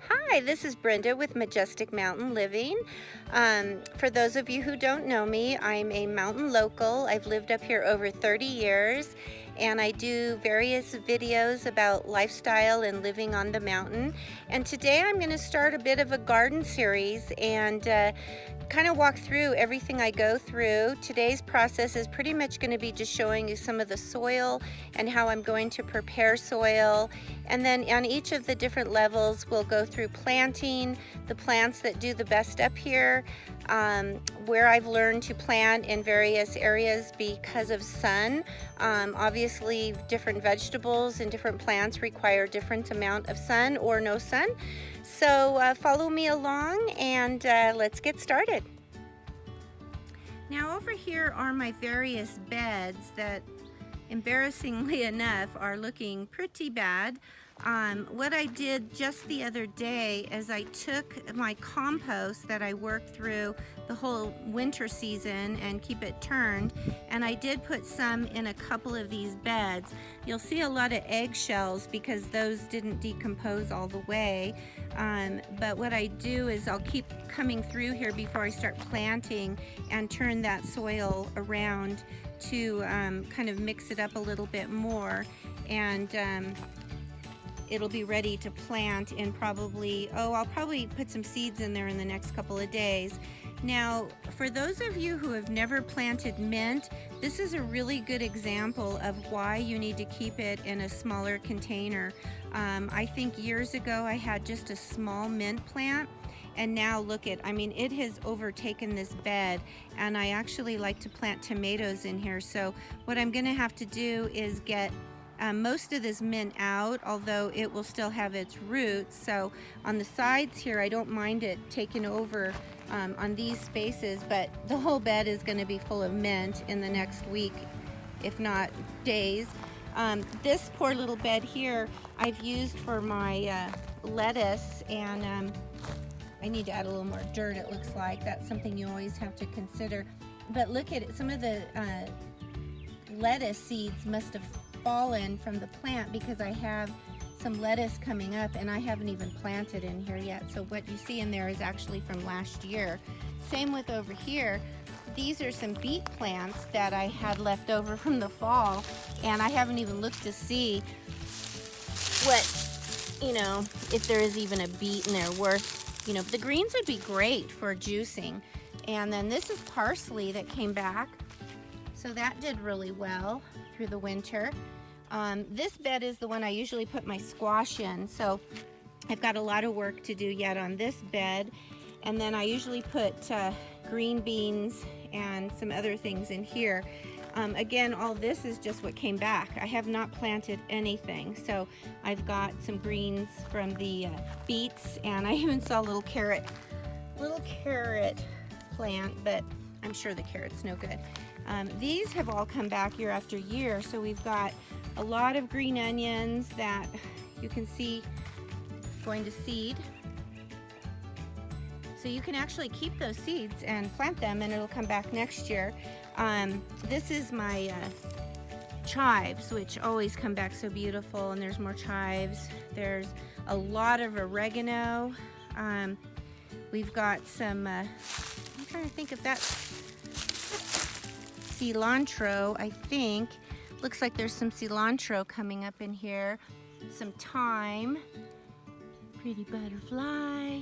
Hi, this is Brenda with Majestic Mountain Living. For those of you who don't know me, I'm a mountain local. I've lived up here over 30 years and I do various videos about lifestyle and living on the mountain. And today I'm going to start a bit of a garden series and kind of walk through everything I go through. Today's process is pretty much going to be just showing you some of the soil and how I'm going to prepare soil. And then on each of the different levels, we'll go through planting, the plants that do the best up here, where I've learned to plant in various areas because of sun. Obviously, different vegetables and different plants require different amount of sun or no sun. So follow me along and let's get started. Now over here are my various beds that, embarrassingly enough, are looking pretty bad. What I did just the other day is I took my compost that I worked through the whole winter season and keep it turned, and I did put some in a couple of these beds. You'll see a lot of eggshells because those didn't decompose all the way, but what I do is I'll keep coming through here before I start planting and turn that soil around to kind of mix it up a little bit more, and it'll be ready to plant in probably, I'll probably put some seeds in there in the next couple of days. Now, for those of you who have never planted mint, this is a really good example of why you need to keep it in a smaller container. I think years ago I had just a small mint plant, and now look at, it has overtaken this bed, and I actually like to plant tomatoes in here. So what I'm gonna have to do is get most of this mint out, although it will still have its roots. So on the sides here, I don't mind it taking over on these spaces, but the whole bed is going to be full of mint in the next week, if not days. This poor little bed here I've used for my lettuce, and I need to add a little more dirt, it looks like. That's something you always have to consider. But look at it, some of the lettuce seeds must have fallen from the plant because I have some lettuce coming up and I haven't even planted in here yet. So what you see in there is actually from last year. Same with over here. These are some beet plants that I had left over from the fall, and I haven't even looked to see what, if there is even a beet in there worth, the greens would be great for juicing. And then this is parsley that came back. So that did really well through the winter. This bed is the one I usually put my squash in, so I've got a lot of work to do yet on this bed. And then I usually put green beans and some other things in here. Again, all this is just what came back. I have not planted anything. So I've got some greens from the beets, and I even saw a little carrot plant, but I'm sure the carrot's no good. These have all come back year after year, so we've got a lot of green onions that you can see going to seed. So you can actually keep those seeds and plant them, and it'll come back next year. This is my chives, which always come back so beautiful, and there's more chives. There's a lot of oregano. We've got some, I'm trying to think if that's cilantro, I think. Looks like there's some cilantro coming up in here. Some thyme, pretty butterfly,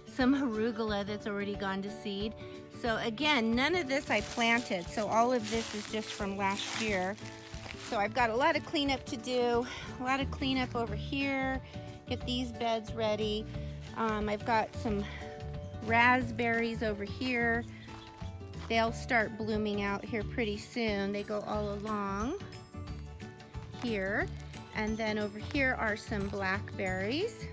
some arugula that's already gone to seed. So again, none of this I planted, so all of this is just from last year. So I've got a lot of cleanup to do, a lot of cleanup over here, get these beds ready. I've got some raspberries over here. They'll start blooming out here pretty soon. They go all along here. And then over here are some blackberries.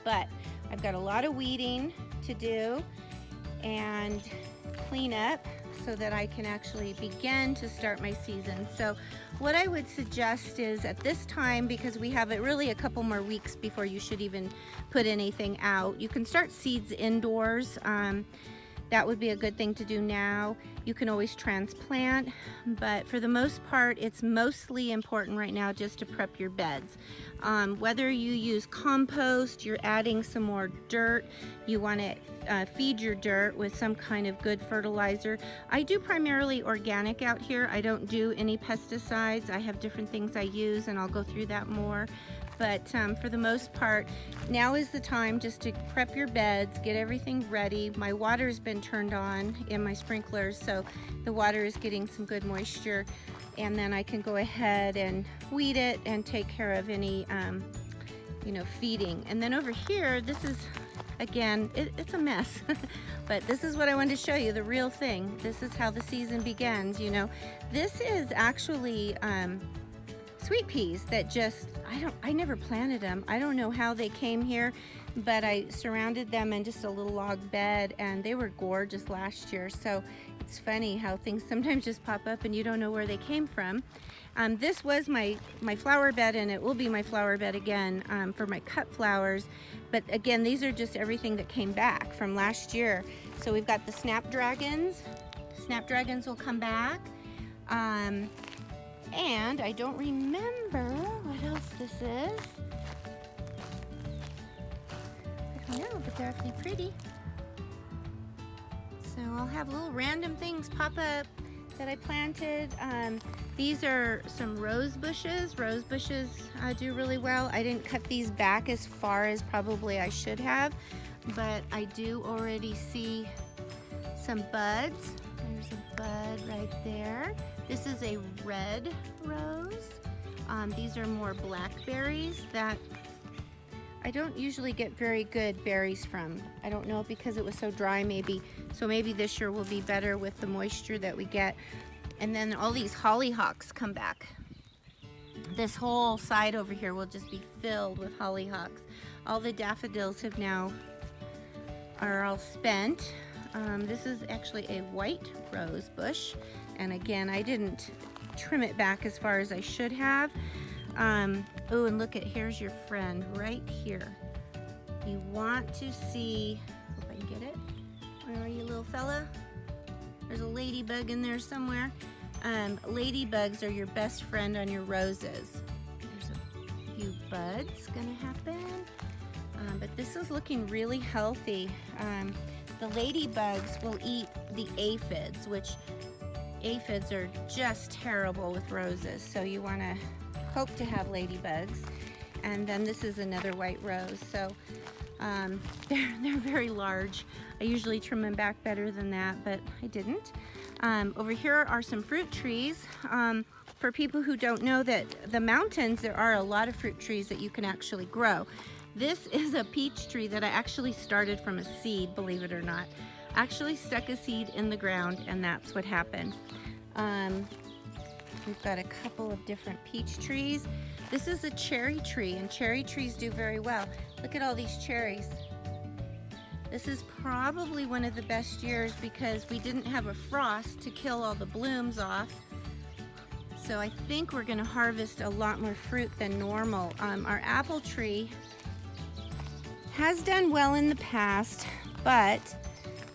But I've got a lot of weeding to do and clean up so that I can actually begin to start my season. So what I would suggest is at this time, because we have it really a couple more weeks before you should even put anything out, you can start seeds indoors. That would be a good thing to do now. You can always transplant, but for the most part, it's mostly important right now just to prep your beds. Whether you use compost, you're adding some more dirt, you want to feed your dirt with some kind of good fertilizer. I do primarily organic out here. I don't do any pesticides. I have different things I use, and I'll go through that more. But for the most part, now is the time just to prep your beds, get everything ready. My water's been turned on in my sprinklers, so the water is getting some good moisture, and then I can go ahead and weed it and take care of any feeding. And then over here, this is, again, it's a mess. But this is what I wanted to show you, the real thing. This is how the season begins, you know. This is actually sweet peas that just, I never planted them. I don't know how they came here, but I surrounded them in just a little log bed, and they were gorgeous last year. So it's funny how things sometimes just pop up and you don't know where they came from. This was my flower bed, and it will be my flower bed again for my cut flowers. But again, these are just everything that came back from last year. So we've got the snapdragons. Snapdragons will come back. And I don't remember what else this is. I don't know, but they're actually pretty. So I'll have little random things pop up that I planted. These are some rose bushes. Rose bushes do really well. I didn't cut these back as far as probably I should have, but I do already see some buds. There's a bud right there. This is a red rose. These are more blackberries that I don't usually get very good berries from. I don't know, because it was so dry maybe. So maybe this year will be better with the moisture that we get. And then all these hollyhocks come back. This whole side over here will just be filled with hollyhocks. All the daffodils are all spent. This is actually a white rose bush. And again, I didn't trim it back as far as I should have. Oh, and look here's your friend right here. You want to see, hope I can get it. Where are you, little fella? There's a ladybug in there somewhere. Ladybugs are your best friend on your roses. There's a few buds gonna happen. But this is looking really healthy. The ladybugs will eat the aphids, which aphids are just terrible with roses, so you want to hope to have ladybugs. And then this is another white rose, so they're very large. I usually trim them back better than that, but I didn't. Over here are some fruit trees. For people who don't know, that the mountains, there are a lot of fruit trees that you can actually grow. This is a peach tree that I actually started from a seed, believe it or not. Actually stuck a seed in the ground, and that's what happened. We've got a couple of different peach trees. This is a cherry tree, and cherry trees do very well. Look at all these cherries. This is probably one of the best years because we didn't have a frost to kill all the blooms off. So I think we're gonna harvest a lot more fruit than normal. Our apple tree has done well in the past, but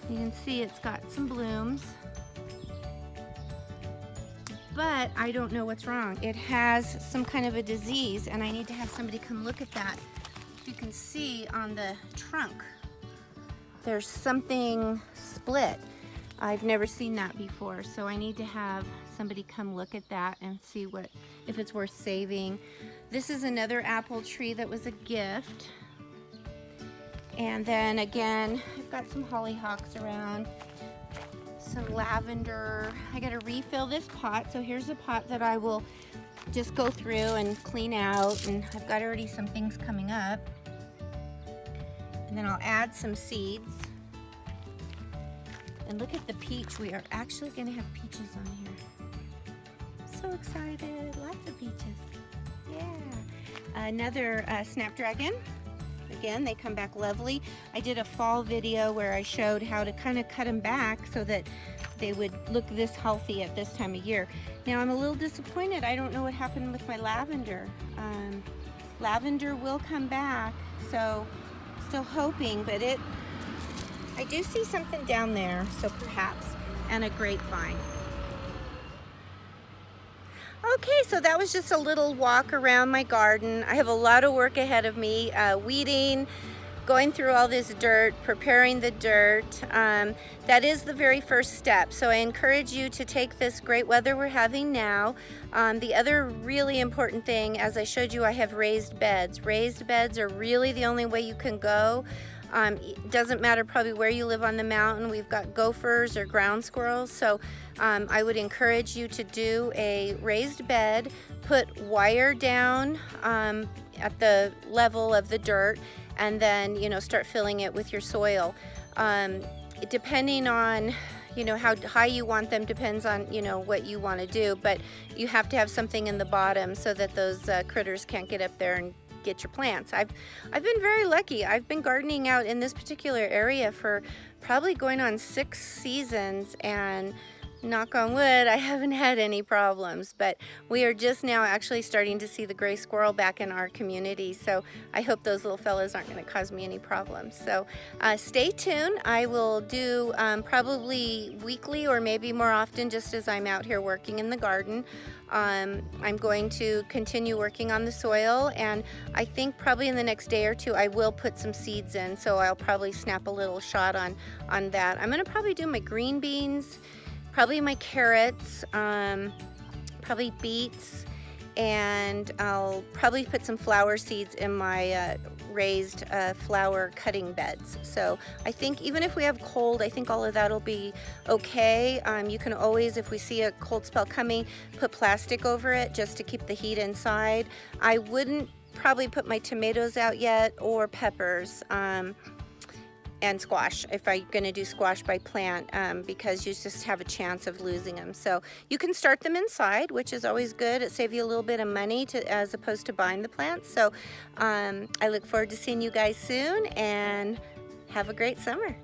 you can see it's got some blooms. But I don't know what's wrong. It has some kind of a disease, and I need to have somebody come look at that. You can see on the trunk, there's something split. I've never seen that before, so I need to have somebody come look at that and see if it's worth saving. This is another apple tree that was a gift. And then again, I've got some hollyhocks around, some lavender. I gotta refill this pot, so here's a pot that I will just go through and clean out, and I've got already some things coming up. And then I'll add some seeds. And look at the peach. We are actually gonna have peaches on here. I'm so excited, lots of peaches. Yeah. Another snapdragon. Again, they come back lovely. I did a fall video where I showed how to kind of cut them back so that they would look this healthy at this time of year. Now I'm a little disappointed. I don't know what happened with my lavender. Lavender will come back, so still hoping, but I do see something down there, so perhaps. and a grapevine. Okay, so that was just a little walk around my garden. I have a lot of work ahead of me, weeding, going through all this dirt, preparing the dirt. That is the very first step. So I encourage you to take this great weather we're having now. The other really important thing, as I showed you, I have raised beds. Raised beds are really the only way you can go. It doesn't matter probably where you live on the mountain. We've got gophers or ground squirrels. So I would encourage you to do a raised bed, put wire down at the level of the dirt, and then, you know, start filling it with your soil. Depending on, you know, how high you want them depends on, you know, what you want to do, but you have to have something in the bottom so that those critters can't get up there and get your plants. I've been very lucky. I've been gardening out in this particular area for probably going on 6 seasons, and knock on wood, I haven't had any problems, but we are just now actually starting to see the gray squirrel back in our community, so I hope those little fellas aren't going to cause me any problems. So stay tuned. I will do probably weekly or maybe more often, just as I'm out here working in the garden. I'm going to continue working on the soil, and I think probably in the next day or two I will put some seeds in, so I'll probably snap a little shot on that. I'm going to probably do my green beans, probably my carrots, probably beets, and I'll probably put some flower seeds in my raised flower cutting beds. So I think even if we have cold, I think all of that will be okay. You can always, if we see a cold spell coming, put plastic over it just to keep the heat inside. I wouldn't probably put my tomatoes out yet, or peppers. And squash, if I'm going to do squash by plant, because you just have a chance of losing them. So you can start them inside, which is always good. It saves you a little bit of money as opposed to buying the plants. So I look forward to seeing you guys soon, and have a great summer.